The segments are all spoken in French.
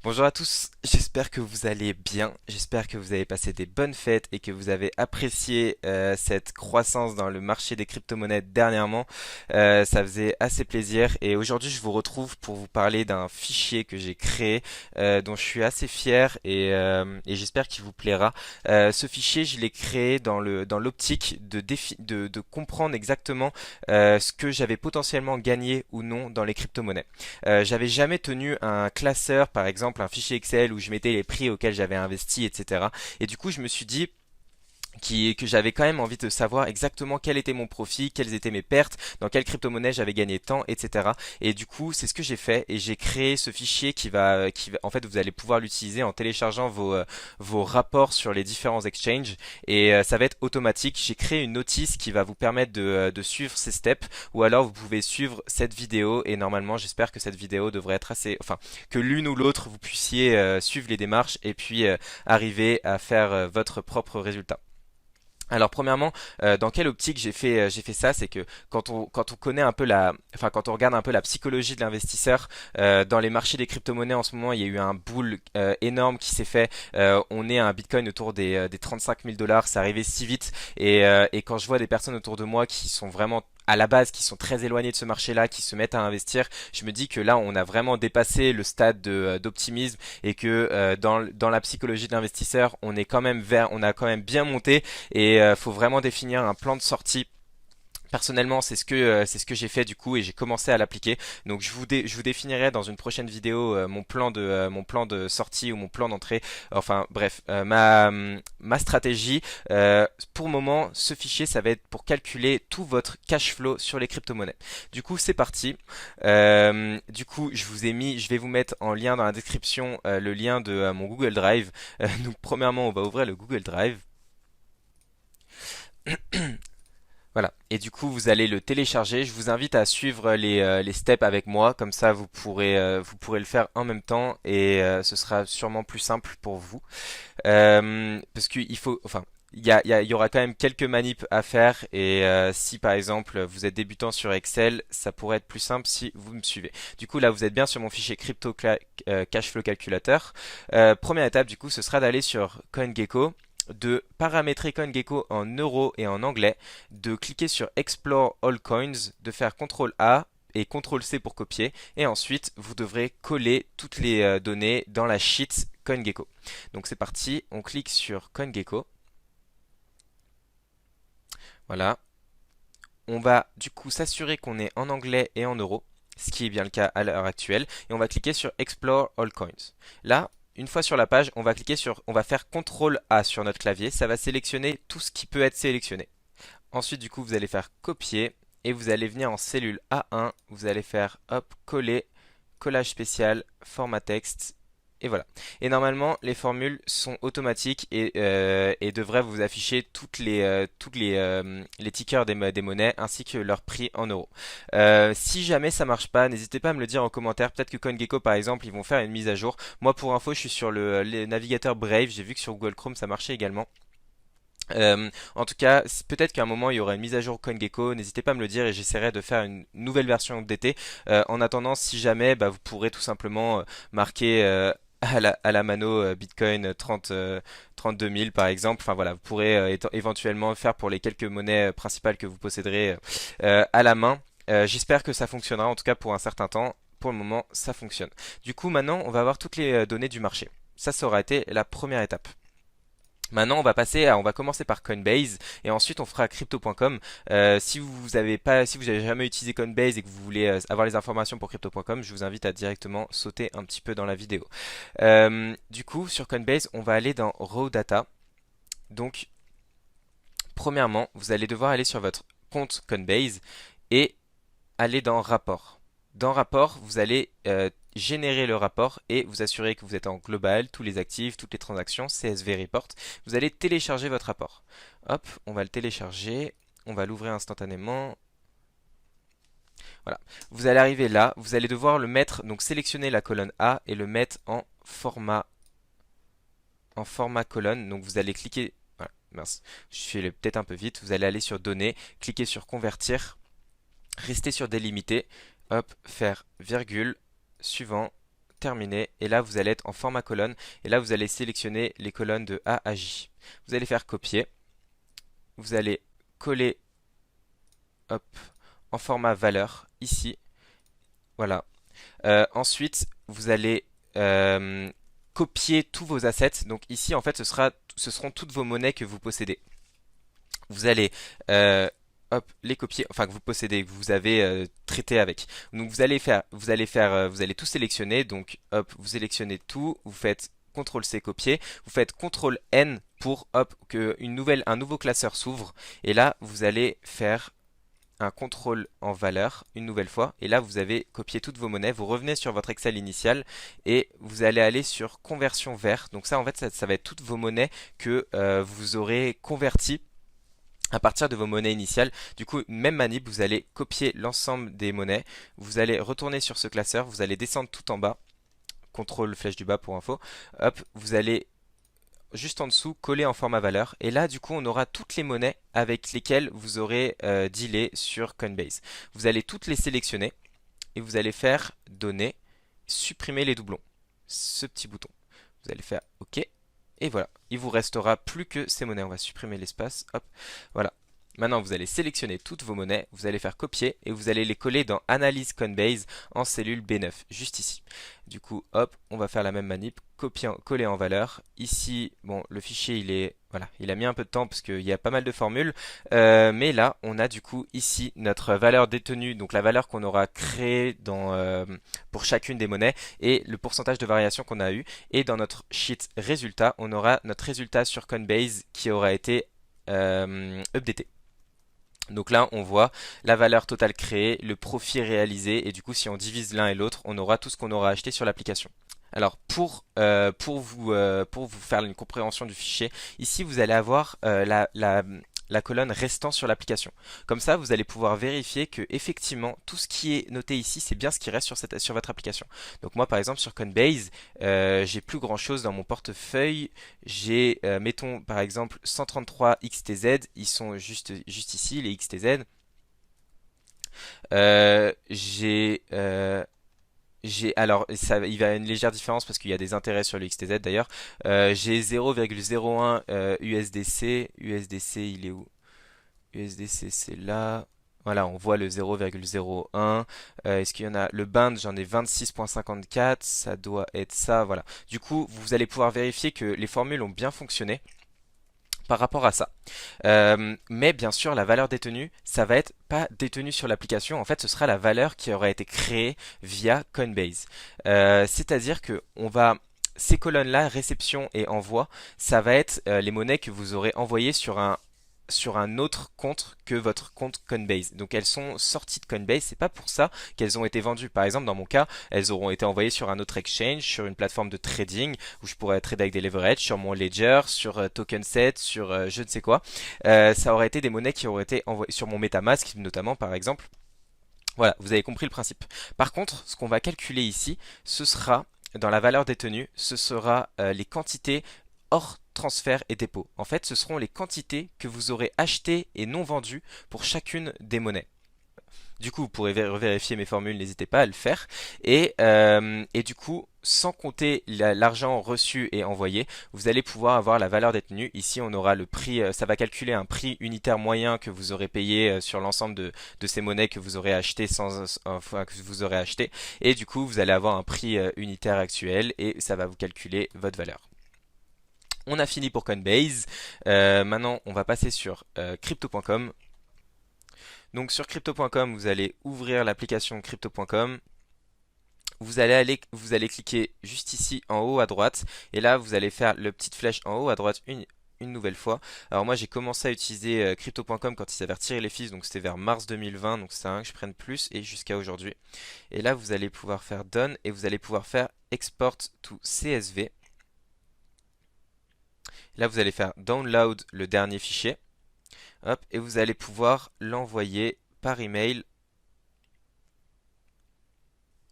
Bonjour à tous, j'espère que vous allez bien, j'espère que vous avez passé des bonnes fêtes et que vous avez apprécié cette croissance dans le marché des crypto-monnaies dernièrement. Ça faisait assez plaisir et aujourd'hui je vous retrouve pour vous parler d'un fichier que j'ai créé dont je suis assez fier et j'espère qu'il vous plaira. Ce fichier je l'ai créé dans l'optique de comprendre exactement ce que j'avais potentiellement gagné ou non dans les crypto-monnaies. J'avais jamais tenu un classeur, par exemple un fichier Excel où je mettais les prix auxquels j'avais investi, etc. Et du coup, je me suis dit que j'avais quand même envie de savoir exactement quel était mon profit, quelles étaient mes pertes, dans quelle crypto-monnaie j'avais gagné tant, etc. Et du coup, c'est ce que j'ai fait et j'ai créé ce fichier en fait, vous allez pouvoir l'utiliser en téléchargeant vos rapports sur les différents exchanges et ça va être automatique. J'ai créé une notice qui va vous permettre de suivre ces steps ou alors vous pouvez suivre cette vidéo et normalement, j'espère que cette vidéo devrait être enfin, que l'une ou l'autre vous puissiez suivre les démarches et puis arriver à faire votre propre résultat. Alors premièrement, dans quelle optique j'ai fait ça, c'est que quand on connaît un peu enfin quand on regarde un peu la psychologie de l'investisseur dans les marchés des crypto-monnaies en ce moment, il y a eu un bull énorme qui s'est fait. On est à un Bitcoin autour des 35 000 dollars, c'est arrivé si vite et quand je vois des personnes autour de moi qui sont vraiment à la base, qui sont très éloignées de ce marché-là, qui se mettent à investir, je me dis que là, on a vraiment dépassé le stade d'optimisme et que dans la psychologie de l'investisseur, on a quand même bien monté et faut vraiment définir un plan de sortie. Personnellement, c'est ce que j'ai fait du coup et j'ai commencé à l'appliquer. Donc je vous définirai dans une prochaine vidéo mon plan de sortie ou mon plan d'entrée. Enfin bref, ma stratégie. Pour le moment, ce fichier, ça va être pour calculer tout votre cash flow sur les crypto-monnaies. Du coup, c'est parti. Du coup, je vais vous mettre en lien dans la description le lien de mon Google Drive. Donc premièrement, on va ouvrir le Google Drive. Voilà. Et du coup, vous allez le télécharger. Je vous invite à suivre les steps avec moi. Comme ça, vous pourrez le faire en même temps et ce sera sûrement plus simple pour vous. Parce qu'il faut, enfin, il y aura quand même quelques manips à faire et si par exemple vous êtes débutant sur Excel, ça pourrait être plus simple si vous me suivez. Du coup, là, vous êtes bien sur mon fichier Cashflow Calculator. Première étape, du coup, ce sera d'aller sur CoinGecko, de paramétrer CoinGecko en euros et en anglais, de cliquer sur Explore All Coins, de faire CTRL A et CTRL C pour copier, et ensuite vous devrez coller toutes les données dans la sheet CoinGecko. Donc c'est parti, on clique sur CoinGecko. Voilà. On va du coup s'assurer qu'on est en anglais et en euros, ce qui est bien le cas à l'heure actuelle, et on va cliquer sur Explore All Coins. Là, une fois sur la page, on va faire CTRL A sur notre clavier, ça va sélectionner tout ce qui peut être sélectionné. Ensuite, du coup, vous allez faire copier et vous allez venir en cellule A1, vous allez faire hop, coller, collage spécial, format texte, et voilà. Et normalement, les formules sont automatiques et devraient vous afficher les tickers des monnaies ainsi que leur prix en euros. Si jamais ça marche pas, n'hésitez pas à me le dire en commentaire. Peut-être que CoinGecko, par exemple, ils vont faire une mise à jour. Moi, pour info, je suis sur le navigateur Brave. J'ai vu que sur Google Chrome, ça marchait également. En tout cas, peut-être qu'à un moment il y aura une mise à jour CoinGecko. N'hésitez pas à me le dire et j'essaierai de faire une nouvelle version updatée. En attendant, si jamais, bah, vous pourrez tout simplement marquer à la mano Bitcoin 32 000 par exemple. Enfin voilà, vous pourrez éventuellement faire pour les quelques monnaies principales que vous posséderez à la main. J'espère que ça fonctionnera, en tout cas pour un certain temps. Pour le moment, ça fonctionne. Du coup, maintenant, on va avoir toutes les données du marché. Ça aura été la première étape. Maintenant, on va commencer par Coinbase et ensuite on fera crypto.com. Si vous avez jamais utilisé Coinbase et que vous voulez avoir les informations pour crypto.com, je vous invite à directement sauter un petit peu dans la vidéo. Du coup, sur Coinbase, on va aller dans Raw Data. Donc, premièrement, vous allez devoir aller sur votre compte Coinbase et aller dans Rapport. Dans Rapport, vous allez générer le rapport et vous assurer que vous êtes en global, tous les actifs, toutes les transactions, CSV Report. Vous allez télécharger votre rapport. Hop, on va le télécharger, on va l'ouvrir instantanément. Voilà. Vous allez arriver là, vous allez devoir le mettre, donc sélectionner la colonne A et le mettre en format colonne. Donc vous allez cliquer, voilà, mince, je suis peut-être un peu vite, vous allez aller sur Données, cliquer sur Convertir, rester sur Délimiter, hop, faire virgule, suivant, terminé. Et là, vous allez être en format colonne. Et là, vous allez sélectionner les colonnes de A à J. Vous allez faire copier. Vous allez coller, hop, en format valeur, ici. Voilà. Ensuite, vous allez copier tous vos assets. Donc ici, en fait, ce seront toutes vos monnaies que vous possédez. Vous allez hop, les copier, enfin que vous possédez, que vous avez traité avec. Donc vous allez tout sélectionner. Donc hop, vous sélectionnez tout, vous faites CTRL-C copier, vous faites CTRL-N pour hop que un nouveau classeur s'ouvre. Et là, vous allez faire un contrôle en valeur une nouvelle fois et là vous avez copié toutes vos monnaies, vous revenez sur votre Excel initial et vous allez aller sur conversion vers. Donc ça en fait ça va être toutes vos monnaies que vous aurez converties à partir de vos monnaies initiales. Du coup, même manip, vous allez copier l'ensemble des monnaies, vous allez retourner sur ce classeur, vous allez descendre tout en bas, contrôle flèche du bas pour info, hop, vous allez juste en dessous, coller en format valeur. Et là, du coup, on aura toutes les monnaies avec lesquelles vous aurez dealé sur Coinbase. Vous allez toutes les sélectionner et vous allez faire donner, supprimer les doublons. Ce petit bouton. Vous allez faire OK. Et voilà, il vous restera plus que ces monnaies. On va supprimer l'espace. Hop, voilà. Maintenant, vous allez sélectionner toutes vos monnaies, vous allez faire copier et vous allez les coller dans Analyse Coinbase en cellule B9, juste ici. Du coup, hop, on va faire la même manip, copier, coller en valeur. Ici, bon, le fichier, voilà, il a mis un peu de temps parce qu'il y a pas mal de formules, mais là, on a du coup ici notre valeur détenue, donc la valeur qu'on aura créée pour chacune des monnaies et le pourcentage de variation qu'on a eu. Et dans notre sheet résultat, on aura notre résultat sur Coinbase qui aura été updaté. Donc là, on voit la valeur totale créée, le profit réalisé, et du coup, si on divise l'un et l'autre, on aura tout ce qu'on aura acheté sur l'application. Alors, pour vous faire une compréhension du fichier, ici, vous allez avoir la colonne restant sur l'application. Comme ça, vous allez pouvoir vérifier que effectivement, tout ce qui est noté ici, c'est bien ce qui reste sur votre application. Donc moi, par exemple, sur Coinbase, j'ai plus grand-chose dans mon portefeuille. J'ai, mettons, par exemple, 133 XTZ. Ils sont juste ici, les XTZ. Euh, j'ai... euh, alors, il y a une légère différence parce qu'il y a des intérêts sur le XTZ d'ailleurs. J'ai 0,01 USDC. USDC, il est où? USDC, c'est là. Voilà, on voit le 0,01. Est-ce qu'il y en a? Le bind, j'en ai 26,54. Ça doit être ça. Voilà. Du coup, vous allez pouvoir vérifier que les formules ont bien fonctionné par rapport à ça. Mais bien sûr, la valeur détenue, ça va être pas détenue sur l'application. En fait, ce sera la valeur qui aura été créée via Coinbase. C'est-à-dire que ces colonnes-là, réception et envoi, ça va être les monnaies que vous aurez envoyées sur un autre compte que votre compte Coinbase. Donc elles sont sorties de Coinbase, c'est pas pour ça qu'elles ont été vendues. Par exemple, dans mon cas, elles auront été envoyées sur un autre exchange, sur une plateforme de trading où je pourrais trader avec des leverages, sur mon ledger, sur TokenSet, sur je ne sais quoi. Ça aurait été des monnaies qui auraient été envoyées sur mon MetaMask notamment par exemple. Voilà, vous avez compris le principe. Par contre, ce qu'on va calculer ici, ce sera dans la valeur détenue, ce sera les quantités hors transfert et dépôt. En fait, ce seront les quantités que vous aurez achetées et non vendues pour chacune des monnaies. Du coup, vous pourrez vérifier mes formules, n'hésitez pas à le faire. Et du coup, sans compter l'argent reçu et envoyé, vous allez pouvoir avoir la valeur détenue. Ici, on aura le prix, ça va calculer un prix unitaire moyen que vous aurez payé sur l'ensemble de ces monnaies que vous aurez acheté que vous aurez acheté. Et du coup, vous allez avoir un prix unitaire actuel et ça va vous calculer votre valeur. On a fini pour Coinbase. Maintenant, on va passer sur crypto.com. Donc sur crypto.com, vous allez ouvrir l'application crypto.com. Vous allez cliquer juste ici en haut à droite. Et là, vous allez faire le petite flèche en haut à droite une nouvelle fois. Alors moi, j'ai commencé à utiliser crypto.com quand ils avaient retiré les fees. Donc c'était vers mars 2020. Donc c'est un que je prenne plus et jusqu'à aujourd'hui. Et là, vous allez pouvoir faire Done et vous allez pouvoir faire Export to CSV. Là, vous allez faire Download le dernier fichier. Hop, et vous allez pouvoir l'envoyer par email.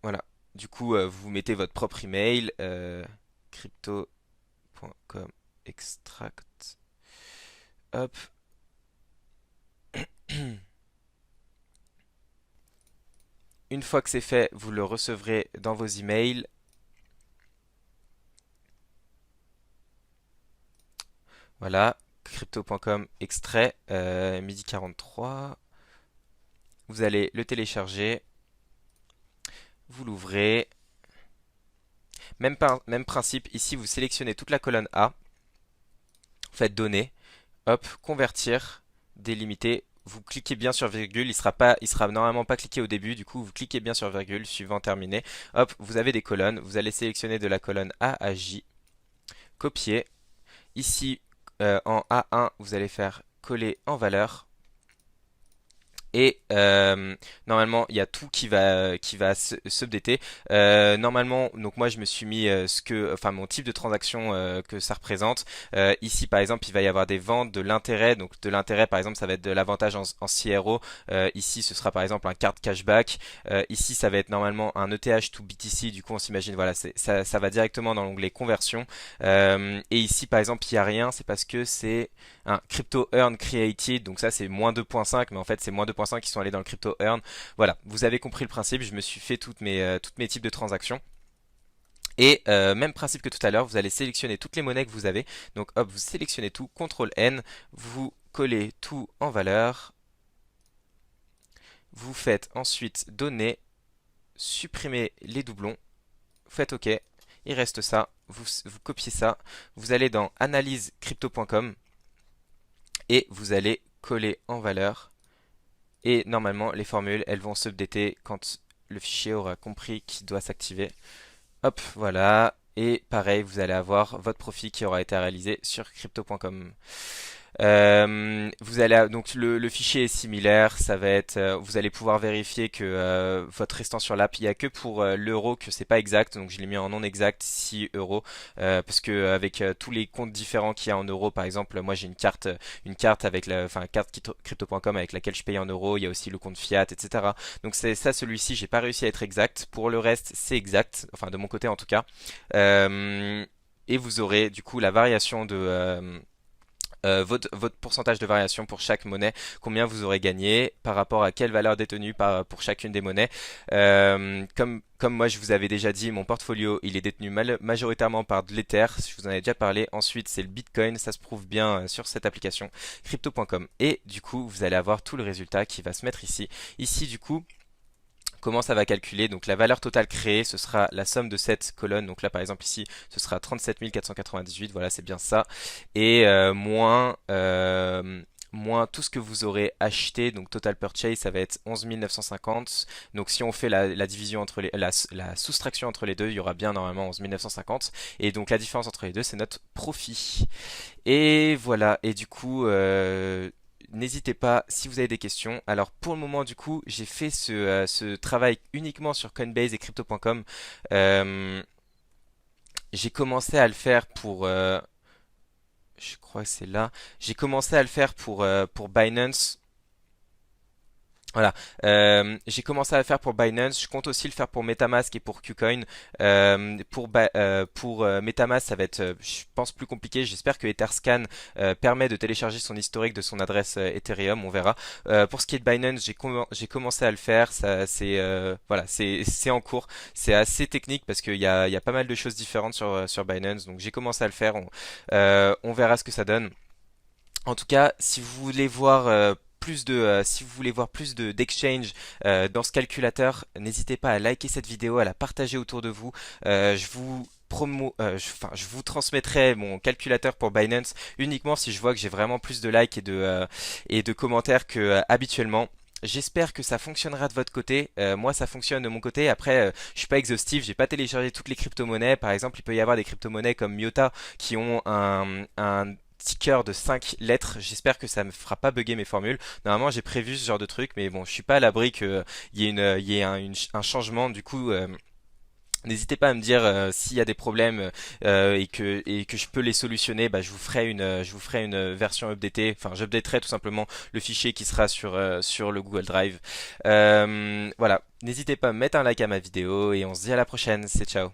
Voilà. Du coup, vous mettez votre propre email, crypto.com extract. Hop. Une fois que c'est fait, vous le recevrez dans vos emails. Voilà, crypto.com extrait, midi 43. Vous allez le télécharger, vous l'ouvrez. Même principe, ici vous sélectionnez toute la colonne A, vous faites données, hop, convertir, délimiter. Vous cliquez bien sur virgule, il sera normalement pas cliqué au début, du coup vous cliquez bien sur virgule, suivant terminé. Hop, vous avez des colonnes, vous allez sélectionner de la colonne A à J, copier. Ici, en A1, vous allez faire coller en valeur. Et normalement, il y a tout qui va s'updater. Normalement, donc moi je me suis mis enfin mon type de transaction que ça représente. Ici, par exemple, il va y avoir des ventes, de l'intérêt. Donc de l'intérêt, par exemple, ça va être de l'avantage en CRO. Ici, ce sera par exemple un card cashback. Ici, ça va être normalement un ETH to BTC. Du coup, on s'imagine, voilà, ça va directement dans l'onglet conversion. Et ici, par exemple, il n'y a rien. C'est parce que c'est un crypto earn created, donc ça c'est moins 2.5, mais en fait c'est moins 2.5 qui sont allés dans le crypto earn. Voilà, vous avez compris le principe, je me suis fait toutes mes types de transactions. Et même principe que tout à l'heure, vous allez sélectionner toutes les monnaies que vous avez. Donc hop, vous sélectionnez tout, CTRL N, vous collez tout en valeur. Vous faites ensuite donner, supprimer les doublons, vous faites OK, il reste ça, vous copiez ça, vous allez dans analyse crypto.com et vous allez coller en valeur. Et normalement, les formules, elles vont s'updater quand le fichier aura compris qu'il doit s'activer. Hop, voilà. Et pareil, vous allez avoir votre profit qui aura été réalisé sur crypto.com. Donc le fichier est similaire, ça va être, vous allez pouvoir vérifier que votre restant sur l'app, il n'y a que pour l'euro que c'est pas exact, donc je l'ai mis en non exact 6 euros, parce que avec tous les comptes différents qu'il y a en euros, par exemple, moi j'ai une carte avec enfin carte crypto.com avec laquelle je paye en euros, il y a aussi le compte fiat, etc. Donc c'est ça, celui-ci, j'ai pas réussi à être exact. Pour le reste, c'est exact, enfin de mon côté en tout cas. Euh, et vous aurez du coup la variation de votre pourcentage de variation pour chaque monnaie, combien vous aurez gagné par rapport à quelle valeur détenue pour chacune des monnaies. Comme moi je vous avais déjà dit, mon portfolio il est détenu majoritairement par de l'Ether, je vous en ai déjà parlé. Ensuite c'est le Bitcoin, ça se prouve bien sur cette application crypto.com. Et du coup vous allez avoir tout le résultat qui va se mettre ici. Ici du coup, comment ça va calculer? Donc la valeur totale créée, ce sera la somme de cette colonne. Donc là par exemple ici, ce sera 37 498, voilà c'est bien ça. Et moins tout ce que vous aurez acheté, donc total purchase, ça va être 11 950. Donc si on fait la division entre la soustraction entre les deux, il y aura bien normalement 11 950. Et donc la différence entre les deux, c'est notre profit. Et voilà, et du coup, n'hésitez pas si vous avez des questions. Alors pour le moment, du coup, j'ai fait ce travail uniquement sur Coinbase et Crypto.com. Euh, j'ai commencé à le faire je crois que c'est là. J'ai commencé à le faire pour Binance. Voilà, j'ai commencé à le faire pour Binance, je compte aussi le faire pour MetaMask et pour KuCoin. Pour MetaMask, ça va être, je pense, plus compliqué. J'espère que Etherscan permet de télécharger son historique de son adresse Ethereum, on verra. Pour ce qui est de Binance, j'ai commencé à le faire. Ça, voilà, c'est en cours. C'est assez technique parce qu'il y a pas mal de choses différentes sur Binance. Donc j'ai commencé à le faire. On verra ce que ça donne. En tout cas, si vous voulez voir si vous voulez voir plus d'exchange dans ce calculateur, n'hésitez pas à liker cette vidéo, à la partager autour de vous. Je vous transmettrai mon calculateur pour Binance uniquement si je vois que j'ai vraiment plus de likes et de commentaires que habituellement. J'espère que ça fonctionnera de votre côté. Moi, ça fonctionne de mon côté. Après, je suis pas exhaustif. J'ai pas téléchargé toutes les crypto-monnaies. Par exemple, il peut y avoir des crypto-monnaies comme Myota qui ont un ticker de 5 lettres. J'espère que ça me fera pas bugger mes formules. Normalement, j'ai prévu ce genre de truc, mais bon, je suis pas à l'abri il y ait un changement. Du coup, n'hésitez pas à me dire s'il y a des problèmes et que je peux les solutionner. Bah, je vous ferai une version updatée. Enfin, j'updaterai tout simplement le fichier qui sera sur le Google Drive. Voilà. N'hésitez pas à mettre un like à ma vidéo et on se dit à la prochaine. C'est ciao.